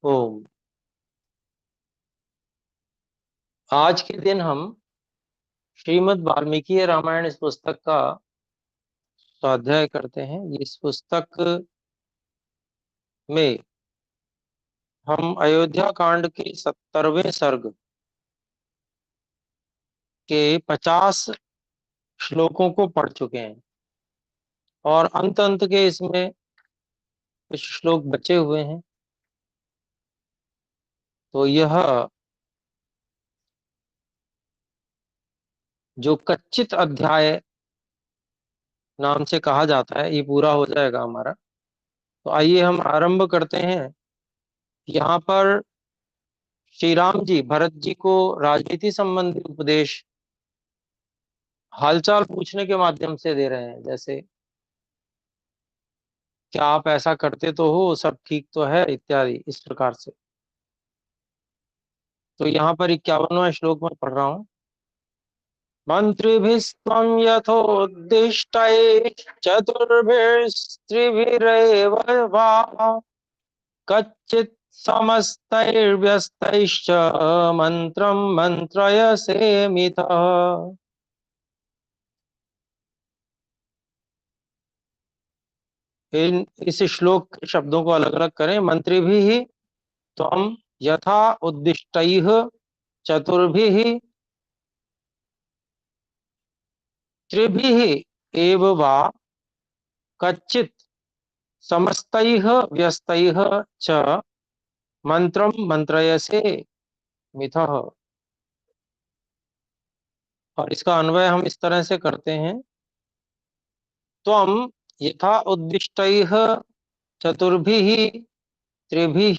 ओम। आज के दिन हम श्रीमद् वाल्मीकि रामायण इस पुस्तक का स्वाध्याय करते हैं। इस पुस्तक में हम अयोध्या कांड के 70वें सर्ग के 50 श्लोकों को पढ़ चुके हैं और अंत अंत के इसमें कुछ श्लोक बचे हुए हैं। तो यह जो कच्चित अध्याय नाम से कहा जाता है, ये पूरा हो जाएगा हमारा। तो आइए हम आरंभ करते हैं। यहाँ पर श्री राम जी भरत जी को राजनीति संबंधी उपदेश हालचाल पूछने के माध्यम से दे रहे हैं। जैसे, क्या आप ऐसा करते तो हो, सब ठीक तो है, इत्यादि इस प्रकार से। तो यहाँ पर 51वां श्लोक में पढ़ रहा हूँ। मंत्रिभिस्त्वं यथोद्दिष्टैः चतुर्भिस्त्रिभिरेव वा कच्चित् समस्तैर्व्यस्तैश्च मंत्रं मंत्रयसे मितः। इस श्लोक के शब्दों को अलग अलग करें। मंत्री भी ही त्वं यथा उद्दिष्टैः चतुर्भिः त्रिभिः एव वा कच्चित् समस्तैः व्यस्तैः च मंत्रं मंत्रयसे मिथः। और इसका अन्वय हम इस तरह से करते हैं। त्वं यथा उद्दिष्टैः चतुर्भिः त्रिभिः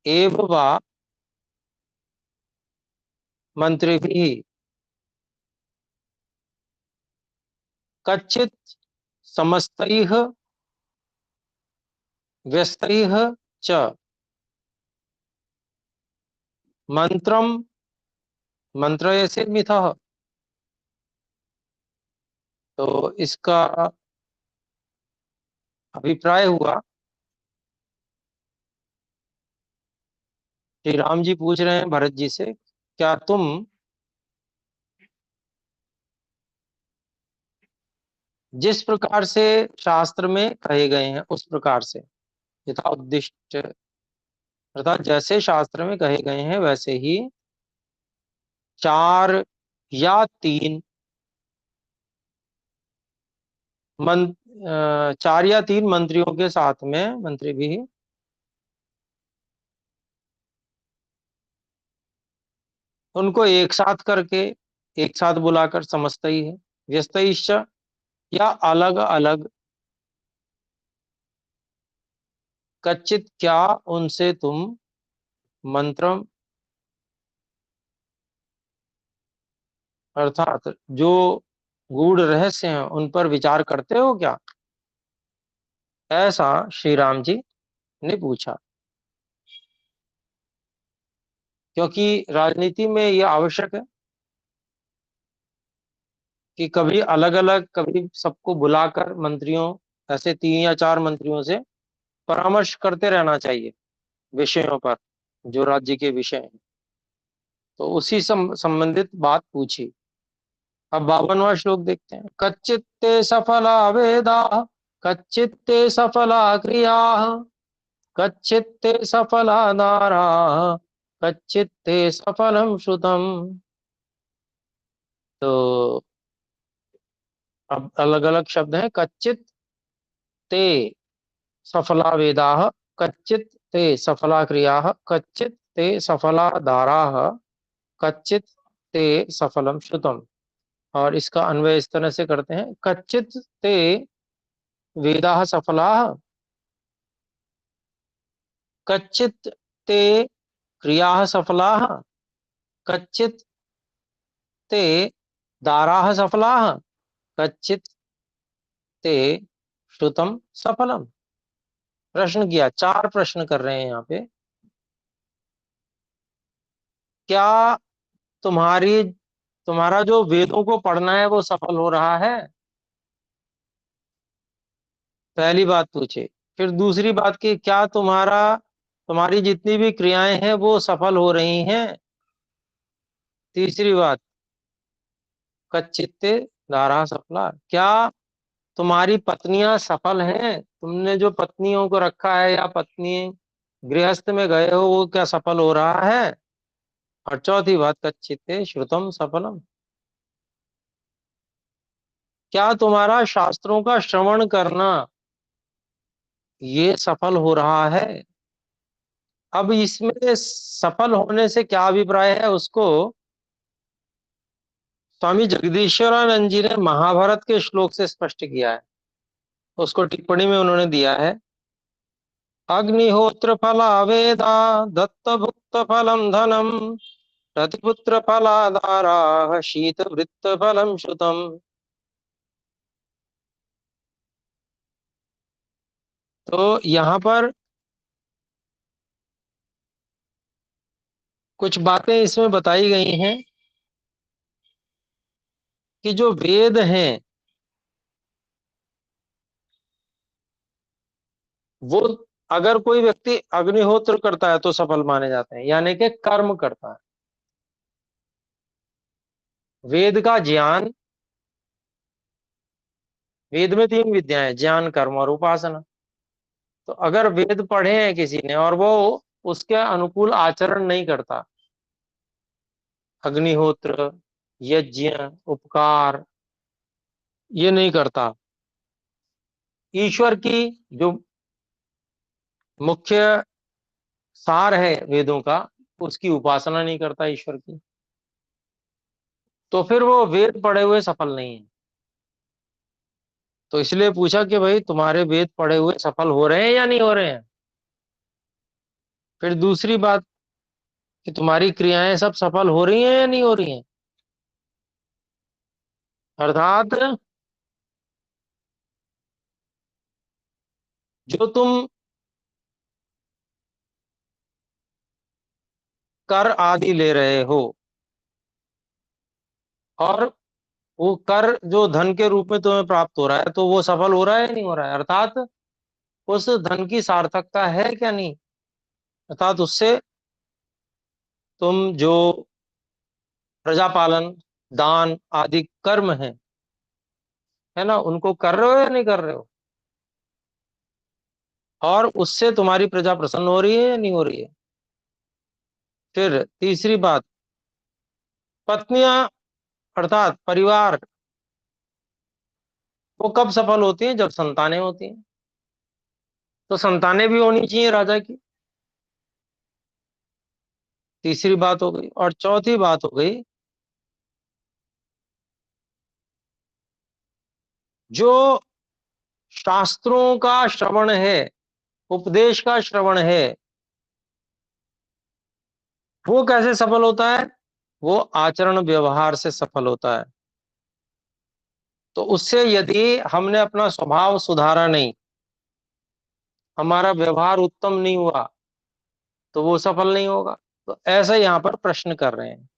एव वा मंत्रिभिः कच्चित् समस्तैः व्यस्तैः च मंत्रं मंत्रयसे मिथः। तो इसका अभिप्राय हुआ, श्री राम जी पूछ रहे हैं भरत जी से, क्या तुम जिस प्रकार से शास्त्र में कहे गए हैं उस प्रकार से, यथा उद्दिष्ट अर्थात जैसे शास्त्र में कहे गए हैं वैसे ही, चार या तीन चार या तीन मंत्रियों के साथ में, मंत्री भी, उनको एक साथ करके, एक साथ बुलाकर, समझता ही है, व्यस्तैश्च या अलग अलग, कच्चित क्या उनसे तुम मंत्र अर्थात जो गूढ़ रहस्य हैं उन पर विचार करते हो क्या, ऐसा श्री राम जी ने पूछा। क्योंकि राजनीति में यह आवश्यक है कि कभी अलग अलग, कभी सबको बुलाकर मंत्रियों, ऐसे तीन या चार मंत्रियों से परामर्श करते रहना चाहिए विषयों पर, जो राज्य के विषय हैं। तो उसी संबंधित बात पूछी। अब 52वां श्लोक देखते हैं। कच्चित्ते सफला वेदा कच्चित्ते सफला क्रिया कच्चित्ते सफला नारा कच्चित्ते सफलम श्रुतम। तो अब अलग अलग शब्द हैं। कच्चित ते सफला वेदा कच्चित ते सफला क्रिया कच्चित ते सफला दारा कच्चित ते सफलम श्रुतम। और इसका अन्वय इस तरह से करते हैं। कच्चित ते वेदा सफला कच्चित ते क्रिया सफला कच्चित ते दारा सफला कच्चित ते श्रुतम सफलम। प्रश्न किया, चार प्रश्न कर रहे हैं यहाँ पे। क्या तुम्हारी तुम्हारा जो वेदों को पढ़ना है वो सफल हो रहा है? पहली बात पूछे। फिर दूसरी बात की, क्या तुम्हारा तुम्हारी जितनी भी क्रियाएं हैं वो सफल हो रही हैं। तीसरी बात, कच्चित्ते दारा सफला, क्या तुम्हारी पत्नियां सफल हैं? तुमने जो पत्नियों को रखा है या पत्नी गृहस्थ में गए हो वो क्या सफल हो रहा है? और चौथी बात, कच्चित्ते श्रुतम सफलम, क्या तुम्हारा शास्त्रों का श्रवण करना ये सफल हो रहा है? अब इसमें सफल होने से क्या अभिप्राय है उसको स्वामी जगदीश्वरानंद जी ने महाभारत के श्लोक से स्पष्ट किया है। उसको टिप्पणी में उन्होंने दिया है, अग्निहोत्र फला वेदा दत्त भुक्त फलम धनम रतिपुत्र फलादारा शीत वृत्त फलम श्रुतम। तो यहाँ पर कुछ बातें इसमें बताई गई हैं कि जो वेद हैं वो, अगर कोई व्यक्ति अग्निहोत्र करता है तो सफल माने जाते हैं, यानी कि कर्म करता है। वेद का ज्ञान, वेद में तीन विद्याएं, ज्ञान कर्म और उपासना। तो अगर वेद पढ़े हैं किसी ने और वो उसके अनुकूल आचरण नहीं करता, अग्निहोत्र, यज्ञ, उपकार, ये नहीं करता, ईश्वर की जो मुख्य सार है वेदों का उसकी उपासना नहीं करता ईश्वर की, तो फिर वो वेद पढ़े हुए सफल नहीं है। तो इसलिए पूछा कि भाई तुम्हारे वेद पढ़े हुए सफल हो रहे हैं या नहीं हो रहे हैं। फिर दूसरी बात कि तुम्हारी क्रियाएं सब सफल हो रही हैं या नहीं हो रही हैं, अर्थात जो तुम कर आदि ले रहे हो, और वो कर जो धन के रूप में तुम्हें प्राप्त हो रहा है, तो वो सफल हो रहा है या नहीं हो रहा है, अर्थात उस धन की सार्थकता है क्या नहीं, अर्थात उससे तुम जो प्रजापालन, दान आदि कर्म है ना, उनको कर रहे हो या नहीं कर रहे हो, और उससे तुम्हारी प्रजा प्रसन्न हो रही है या नहीं हो रही है। फिर तीसरी बात, पत्नियां अर्थात परिवार, वो कब सफल होती हैं? जब संतानें होती हैं। तो संतानें भी होनी चाहिए राजा की, तीसरी बात हो गई। और चौथी बात हो गई, जो शास्त्रों का श्रवण है, उपदेश का श्रवण है, वो कैसे सफल होता है? वो आचरण व्यवहार से सफल होता है। तो उससे यदि हमने अपना स्वभाव सुधारा नहीं, हमारा व्यवहार उत्तम नहीं हुआ, तो वो सफल नहीं होगा। तो ऐसा यहाँ पर प्रश्न कर रहे हैं।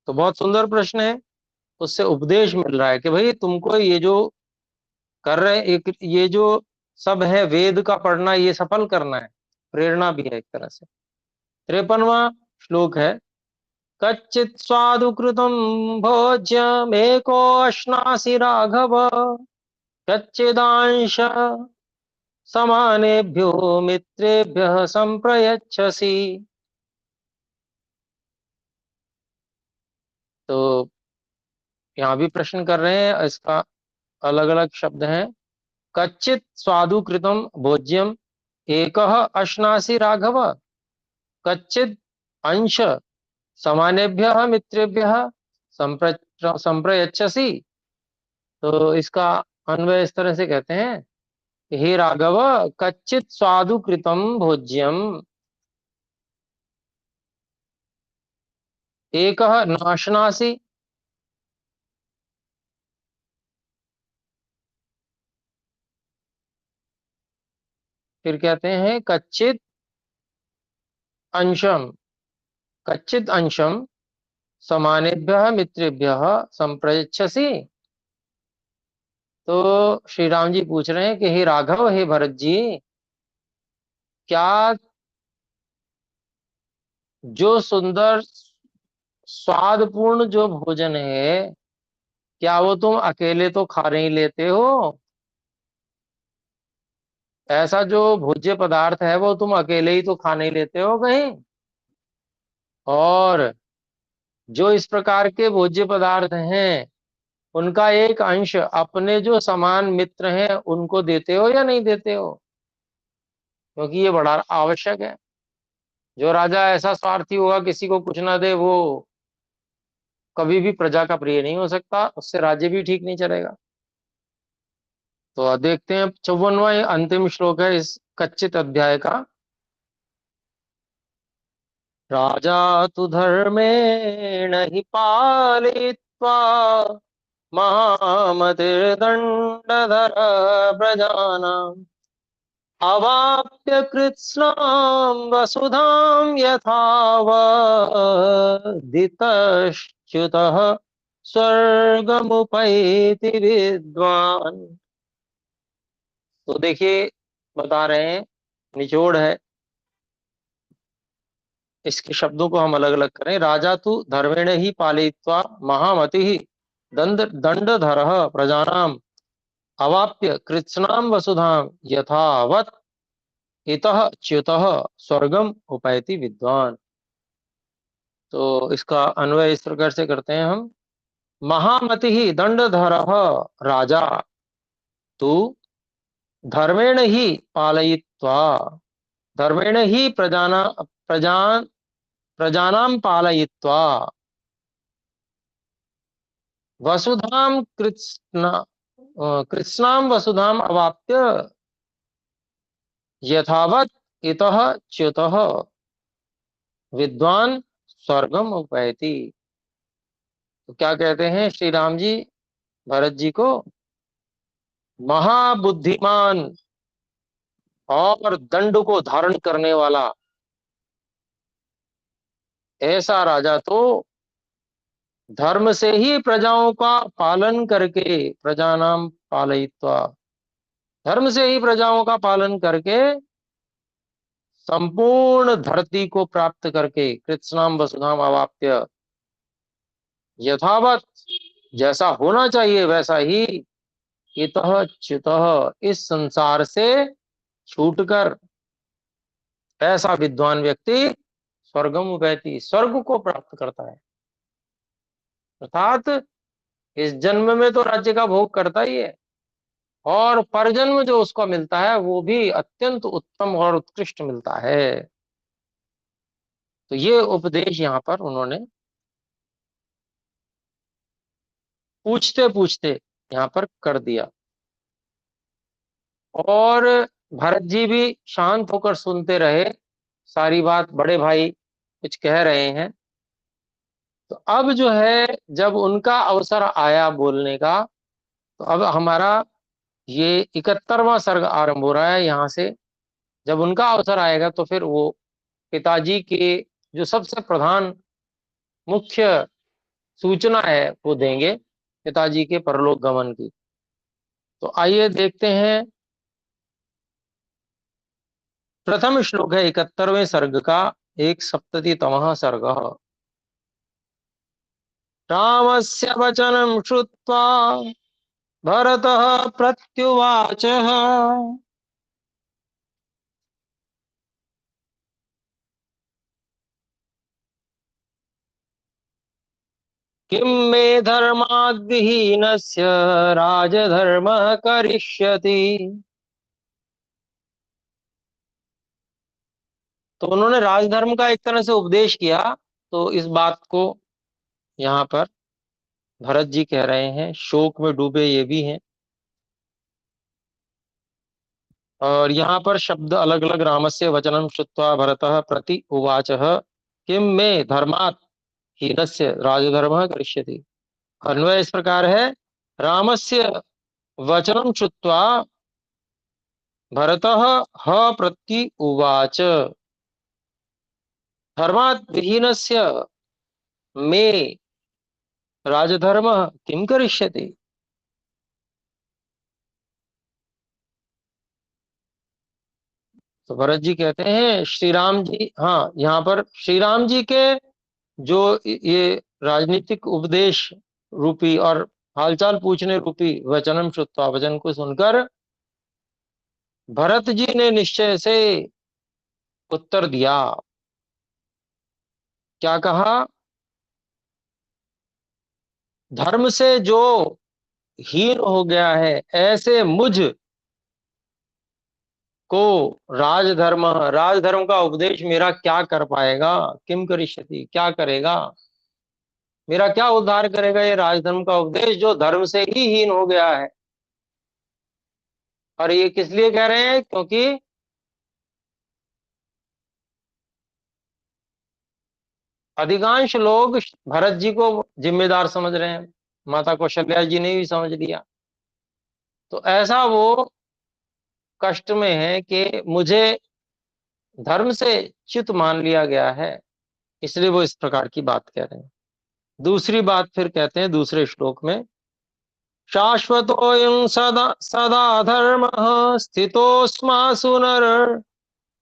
तो बहुत सुंदर प्रश्न है। उससे उपदेश मिल रहा है कि भाई तुमको ये जो कर रहे, एक ये जो सब है वेद का पढ़ना, ये सफल करना है, प्रेरणा भी है एक तरह से। 53वां श्लोक है, कच्चित् स्वादुकृतं भोज्यमेको अश्नासि राघव कच्चिदांश समानेभ्यो मित्रेभ्यः संप्रयच्छसि। तो यहाँ भी प्रश्न कर रहे हैं, इसका अलग अलग शब्द हैं। कच्चित स्वादुकृतम भोज्यम एकः अश्नासि राघव कच्चिद अंश समानेभ्यः मित्रेभ्यः संप्रयच्छसि। तो इसका अन्वय इस तरह से कहते हैं, हे राघव, कच्चित स्वादुकृतम भोज्यम एकः नाशनासि, फिर कहते हैं अंशम कच्चित अंशम समानेभ्यः मित्रेभ्यः संप्रयच्छसि। तो श्री राम जी पूछ रहे हैं कि हे राघव, हे भरत जी, क्या जो सुंदर स्वादपूर्ण जो भोजन है, क्या वो तुम अकेले तो खा नहीं लेते हो? ऐसा जो भोज्य पदार्थ है वो तुम अकेले ही तो खा नहीं लेते हो कहीं? और जो इस प्रकार के भोज्य पदार्थ हैं, उनका एक अंश अपने जो समान मित्र हैं उनको देते हो या नहीं देते हो? क्योंकि ये बड़ा आवश्यक है। जो राजा ऐसा स्वार्थी होगा, किसी को कुछ ना दे, वो कभी भी प्रजा का प्रिय नहीं हो सकता, उससे राज्य भी ठीक नहीं चलेगा। तो देखते हैं 54वां अंतिम श्लोक है इस कच्चित अध्याय का। राजा तु धर्मेण हि पालयित्वा महामतिर्दण्डधर प्रजानाम् अवाप्य कृत्स्नां वसुधां यथावदितश्च्युतः स्वर्गमुपैति विद्वान्। तो देखिए, बता रहे हैं, निचोड़ है, इसके शब्दों को हम अलग अलग करें। राजा तु धर्मेण ही पालयित्वा महामति ही दंडधर प्रजानाम अवाप्य कृत्स्नाम वसुधाम यथावत इतः च्युतः स्वर्गम उपैति विद्वान। तो इसका अन्वय इस प्रकार से करते हैं हम। महामति ही दंडधर राजा तू धर्मेण ही पालयित्वा, धर्मेण ही प्रजानां पालयित्वा वसुधाम कृत्स्नां वसुधाम अवाप्य यथावत इतः च्युतः विद्वान स्वर्गम उपैति। तो क्या कहते हैं श्री राम जी भरत जी को? महाबुद्धिमान और दंड को धारण करने वाला ऐसा राजा तो धर्म से ही प्रजाओं का पालन करके, प्रजानाम पालयित्वा, धर्म से ही प्रजाओं का पालन करके संपूर्ण धरती को प्राप्त करके कृत्स्नाम वसुधाम अवाप्य यथावत, जैसा होना चाहिए वैसा ही, इतः च्युतः, इस संसार से छूटकर ऐसा विद्वान व्यक्ति स्वर्गम उपैति, स्वर्ग को प्राप्त करता है। अर्थात इस जन्म में तो राज्य का भोग करता ही है, और परजन्म जो उसको मिलता है वो भी अत्यंत उत्तम और उत्कृष्ट मिलता है। तो ये उपदेश यहाँ पर उन्होंने पूछते पूछते यहाँ पर कर दिया। और भरत जी भी शांत होकर सुनते रहे सारी बात, बड़े भाई कुछ कह रहे हैं। तो अब जो है, जब उनका अवसर आया बोलने का, तो अब हमारा ये 71वां सर्ग आरंभ हो रहा है यहाँ से। जब उनका अवसर आएगा तो फिर वो पिताजी के जो सबसे प्रधान मुख्य सूचना है वो देंगे, पिताजी के परलोक गमन की। तो आइए देखते हैं। प्रथम श्लोक है 71वें सर्ग का, 1सप्ततितमः सर्ग। रामस्य वचनं श्रुत्वा भरतः प्रत्युवाच, किं मे धर्माद्विहीनस्य राजधर्मः करिष्यति। तो उन्होंने राजधर्म का एक तरह से उपदेश किया। तो इस बात को यहाँ पर भरत जी कह रहे हैं, शोक में डूबे ये भी हैं। और यहाँ पर शब्द अलग अलग, रामस्य वचनं श्रुत्वा भरतः प्रति उवाच किम में धर्मात् हीनस्य राजधर्मः करिष्यति। अन्वय इस प्रकार है। रामस्य वचनं श्रुत्वा भरतः ह प्रति उवाच धर्मात् विहीनस्य मे राजधर्मः किं करिष्यति। तो भरत जी कहते हैं श्री राम जी, हाँ यहाँ पर श्री राम जी के जो ये राजनीतिक उपदेश रूपी और हालचाल पूछने रूपी वचनम श्रुत्वा, वचन को सुनकर भरत जी ने निश्चय से उत्तर दिया। क्या कहा? धर्म से जो हीन हो गया है, ऐसे मुझ को राजधर्म, राजधर्म का उपदेश मेरा क्या कर पाएगा? किम करिष्यति, क्या करेगा? मेरा क्या उद्धार करेगा ये राजधर्म का उपदेश, जो धर्म से ही हीन हो गया है? और ये किस लिए कह रहे हैं? क्योंकि अधिकांश लोग भरत जी को जिम्मेदार समझ रहे हैं, माता कौशल्या जी ने भी समझ लिया। तो ऐसा वो कष्ट में है कि मुझे धर्म से च्युत मान लिया गया है, इसलिए वो इस प्रकार की बात कह रहे हैं। दूसरी बात फिर कहते हैं दूसरे श्लोक में, शाश्वतोऽयं सदा सदा धर्मः स्थितोऽस्मासु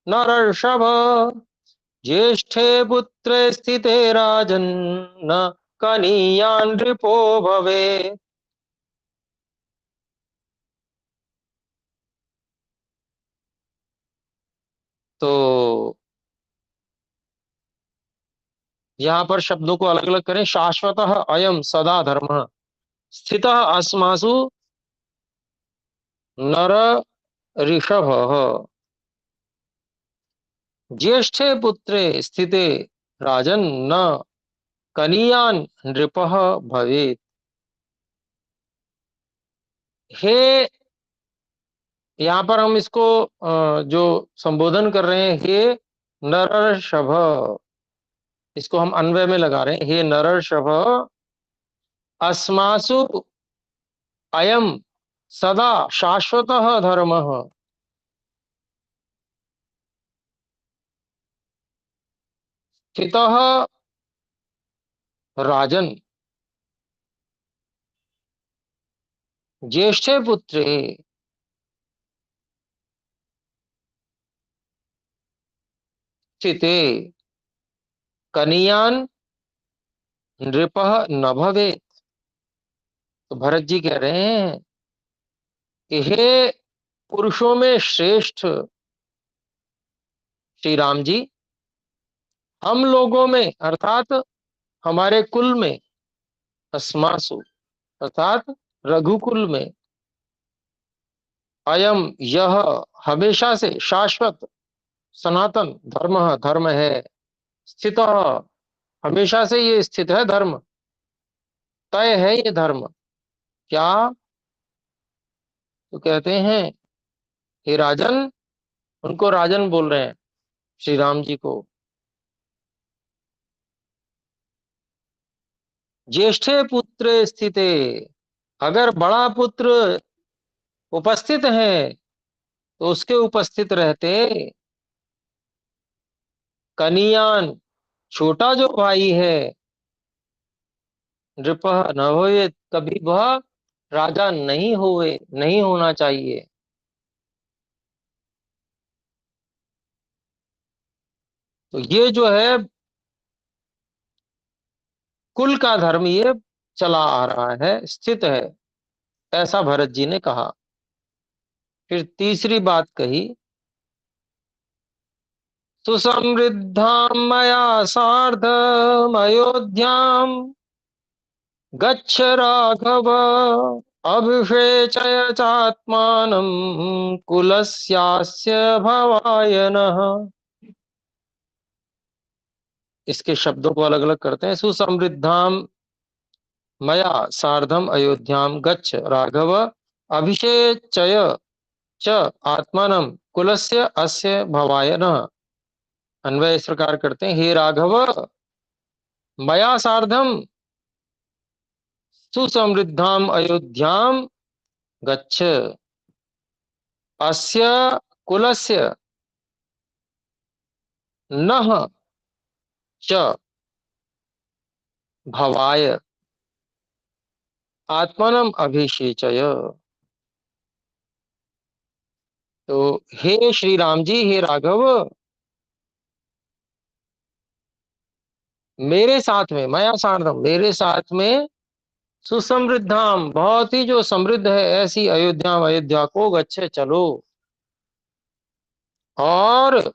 नरर्षभ, ज्येष्ठे पुत्रे स्थिते राजन् कनीयान् नृपो भवेत्। तो यहाँ पर शब्दों को अलग अलग करें। शाश्वतः अयम सदा धर्मः स्थितः अस्मासु नर ऋषभः, ज्येष्ठे पुत्रे स्थिते राजन न कनीयान नृपः भवेत्। हे, यहाँ पर हम इसको जो संबोधन कर रहे हैं, हे नरर्षभ, इसको हम अन्वय में लगा रहे हैं, हे नरर्षभ अस्मासु अयम सदा शाश्वतः धर्मः स्थितः राजन ज्येष्ठे पुत्रे स्थिते कनीयान नृपः न भवेत्। तो भरत जी कह रहे हैं कि हे पुरुषों में श्रेष्ठ श्री राम जी, हम लोगों में अर्थात हमारे कुल में, अस्मासु अर्थात रघुकुल में, अयम यह हमेशा से शाश्वत सनातन धर्म धर्म है, स्थित हमेशा से ये स्थित है धर्म, तय है ये धर्म। क्या? तो कहते हैं हे राजन, उनको राजन बोल रहे हैं श्री राम जी को, ज्येष्ठे पुत्र स्थिते, अगर बड़ा पुत्र उपस्थित है तो उसके उपस्थित रहते कनियान, छोटा जो भाई है, नृप न होए, कभी वह राजा नहीं हुए, नहीं होना चाहिए। तो ये जो है कुल का धर्म, ये चला आ रहा है, स्थित है, ऐसा भरत जी ने कहा। फिर तीसरी बात कही, सुसमृद्धां मया सार्धम अयोध्याम गच्छ राघव, अभिषेचय चात्मानं कुलस्यास्य भवाय नः। इसके शब्दों को अलग अलग करते हैं। सुसमृद्धाम मया सार्धम अयोध्याम गच्छ राघव, अभिषेचय च आत्मानं कुलस्य अस्य भवाय नः। अन्वय इस प्रकार करते हैं, हे राघव, मया सार्धम सुसमृद्धाम अयोध्याम गच्छ, अस्य कुलस्य नः च भवाय आत्मनम अभिषेचय। तो हे श्री राम जी, हे राघव, मेरे साथ में, मया सार्धम, मेरे साथ में सुसमृद्धाम, बहुत ही जो समृद्ध है ऐसी अयोध्या, अयोध्या को गच्छे, चलो। और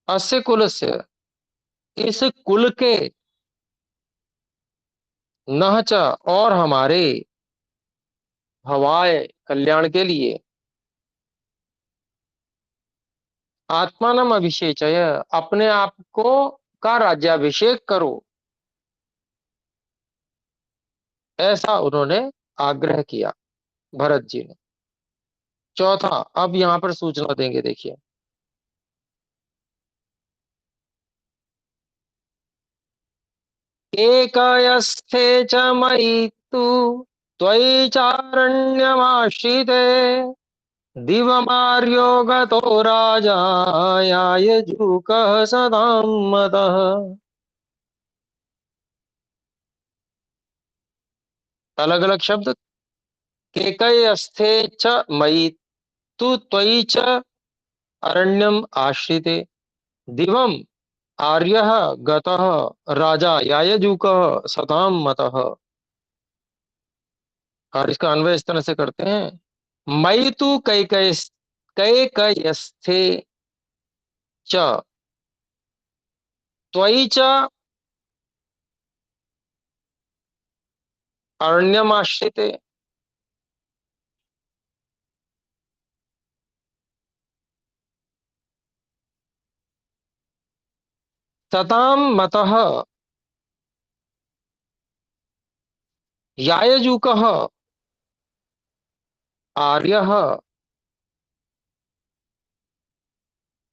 अस्य कुलस्य, इस कुल के, नह च, और हमारे, भवाय, कल्याण के लिए, आत्मानम अभिषेचय, अपने आप को का राज्याभिषेक करो, ऐसा उन्होंने आग्रह किया, भरत जी ने। चौथा, अब यहां पर सूचना देंगे, देखिए। एकयस्थे च मयि तु त्वयि चारण्यमाश्रिते दिवमार्यो गतो राजा यायजूकः सदां मतः। अलग अलग शब्द। केकयस्थे च मयि तु त्वयि च अरण्यम आश्रिते दिवम आर्यः गतः राजा यायजूकः सतां मतः। और इसका अन्वय इस तरह से करते हैं, मयि तु कैकयस्थे च त्वयि च अरण्यमाश्रिते। सतां मतः यायजूकः आर्यः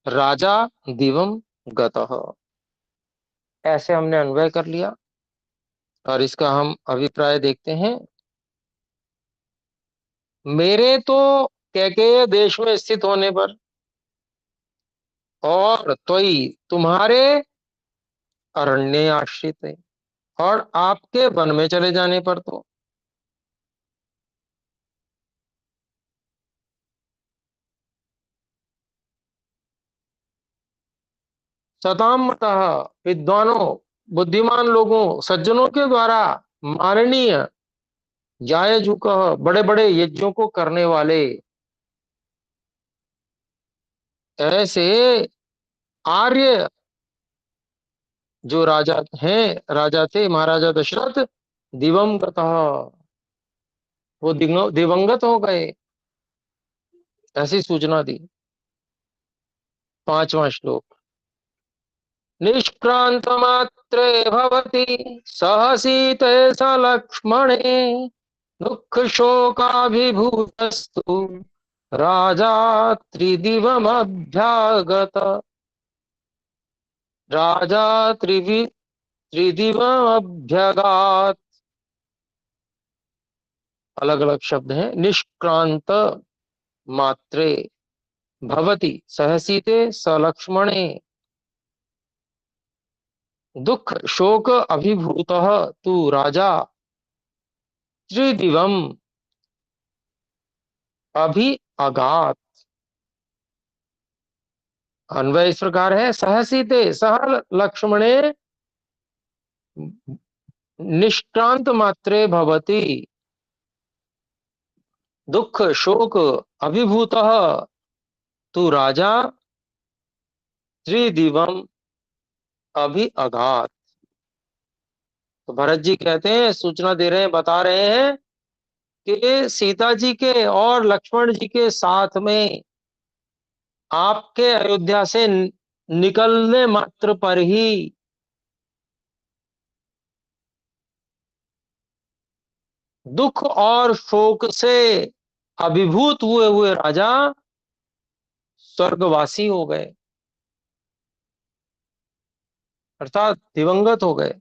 राजा दिवम गतः। ऐसे हमने अन्वय कर लिया, और इसका हम अभिप्राय देखते हैं। मेरे तो कैकेय देश में स्थित होने पर, और त्वयि, तुम्हारे, अरण्य आश्रित है, और आपके वन में चले जाने पर तो, सतामतः, विद्वानों, बुद्धिमान लोगों, सज्जनों के द्वारा माननीय, जायजूक, बड़े बड़े यज्ञों को करने वाले, ऐसे आर्य जो राजा हैं, राजा थे महाराजा दशरथ, दिवंगत, वो दिवंगत हो गए, ऐसी सूचना दी। पांचवा श्लोक। निष्क्रांत मात्रे भवति सहसीते स लक्ष्मणे दुःख शोकाभिभूतस्तु राजा त्रिदिवमभ्यागत। राजा त्रिदिवमभ्यगात। अलग अलग शब्द हैं। निष्क्रांत मात्रे भवति सहसीते सलक्ष्मणे दुख शोक अभिभूतः तु राजा त्रिदिवम अभि अगात। अन्वय इस प्रकार है, सहसीते, सह लक्ष्मणे निष्क्रांत मात्रे भवति दुख शोक अभिभूतः तु राजा त्रिदिवम अभि अगात। तो भरत जी कहते हैं, सूचना दे रहे हैं, बता रहे हैं कि सीता जी के और लक्ष्मण जी के साथ में आपके अयोध्या से निकलने मात्र पर ही दुख और शोक से अभिभूत हुए हुए राजा स्वर्गवासी हो गए, अर्थात दिवंगत हो गए।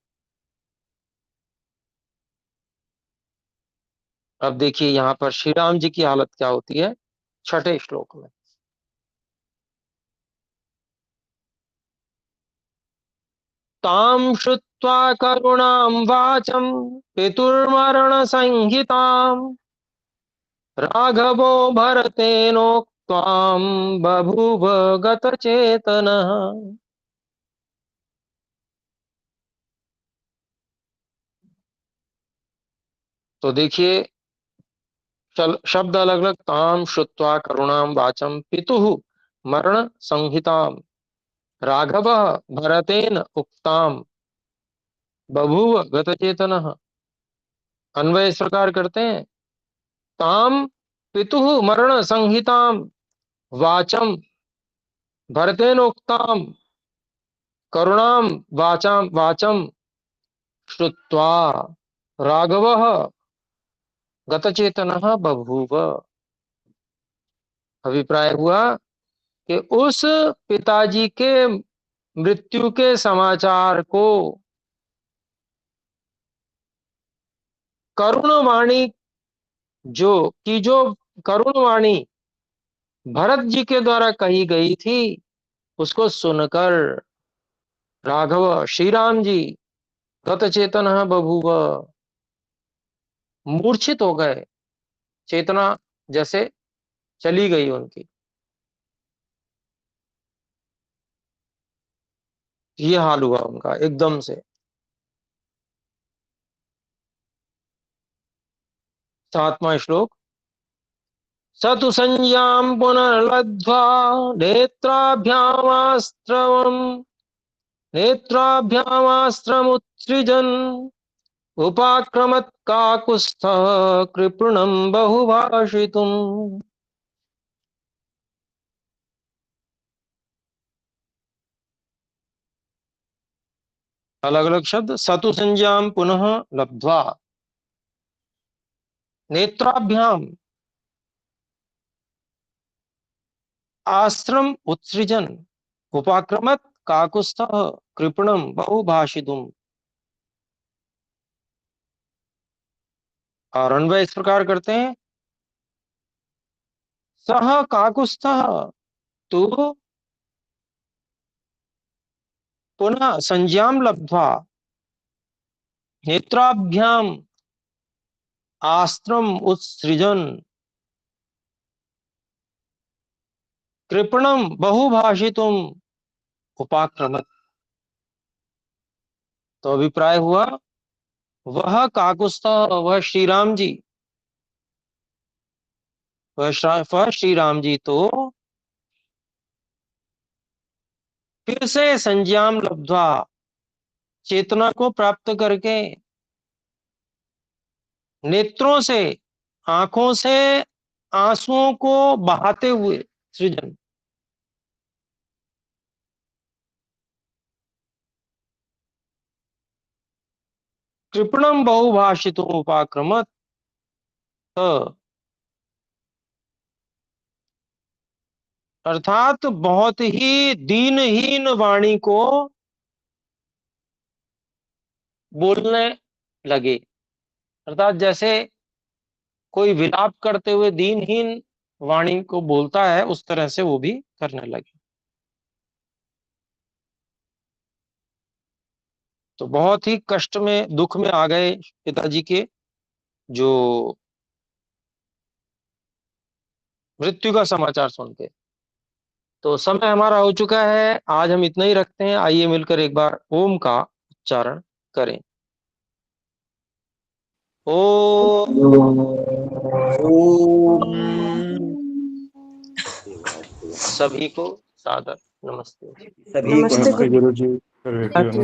अब देखिए यहां पर श्री राम जी की हालत क्या होती है, छठे श्लोक में। ताम श्रुत्वा करुणाम वाचम पितुर्मरण संहिताम राघवो भरतेनोक्त्वां बभूव गतचेतनः। तो देखिए शब्द अलग अलग। ताम श्रुत्वा करुणाम वाचम पितुः मरण संहिताम राघव भरतेन उक्ताम बभूव गतचेतनः। अन्वय इस प्रकार करते हैं। ताम पितुः मरण संहिताम वाचम भरतेन उक्ताम करुणाम वाचाम वाचम श्रुत्वा राघवः गतचेतनः बभूव। अभिप्राय हुआ कि उस पिताजी के मृत्यु के समाचार को करुण वाणी जो करुण वाणी भरत जी के द्वारा कही गई थी, उसको सुनकर राघव श्री राम जी गत चेतन बभूव, मूर्छित हो गए, चेतना जैसे चली गई उनकी। ये हाल हुआ उनका एकदम से। 7वां श्लोक। सतु संज्ञां पुनर्लब्ध्वा नेत्राभ्यामास्त्रमुत्सृजन् उपाक्रमत् काकुत्स्थः कृपणं बहुभाषितुम्। अलग अलग शब्द। सतु संज्ञां पुनः लब्ध्वा, नेत्राभ्याम आश्रम उत्सृजन, उपाक्रमत् काकुत्स्थः कृपणं बहुभाषितुम्। और अन्वय इस प्रकार करते हैं। सह काकुत्स्थः, तो पुनः संज्ञां लब्ध्वा नेत्राभ्याम आस्त्रम उत्सृजन कृपणम बहुभाषितुम उपाक्रमत। तो अभिप्राय हुआ, वह काकुत्स्थ, वह श्री राम जी, वह श्री राम जी तो फिर से संज्ञाम लब्ध्वा, चेतना को प्राप्त करके, नेत्रों से, आंखों से आंसुओं को बहाते हुए सृजन, कृपणम बहुभाषितुम उपाक्रमत, अर्थात बहुत ही दीनहीन वाणी को बोलने लगे। अर्थात जैसे कोई विलाप करते हुए दीनहीन वाणी को बोलता है, उस तरह से वो भी करने लगे। तो बहुत ही कष्ट में, दुख में आ गए पिताजी के, जो मृत्यु का समाचार सुन के। तो समय हमारा हो चुका है, आज हम इतना ही रखते हैं। आइए मिलकर एक बार ओम का उच्चारण करें। ओम। ओम। सभी को सादर नमस्ते। सभी को नमस्ते नमस्ते। गुरु जी। आचार्य जी।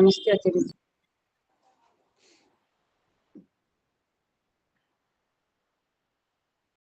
नमस्ते आचार्य जी।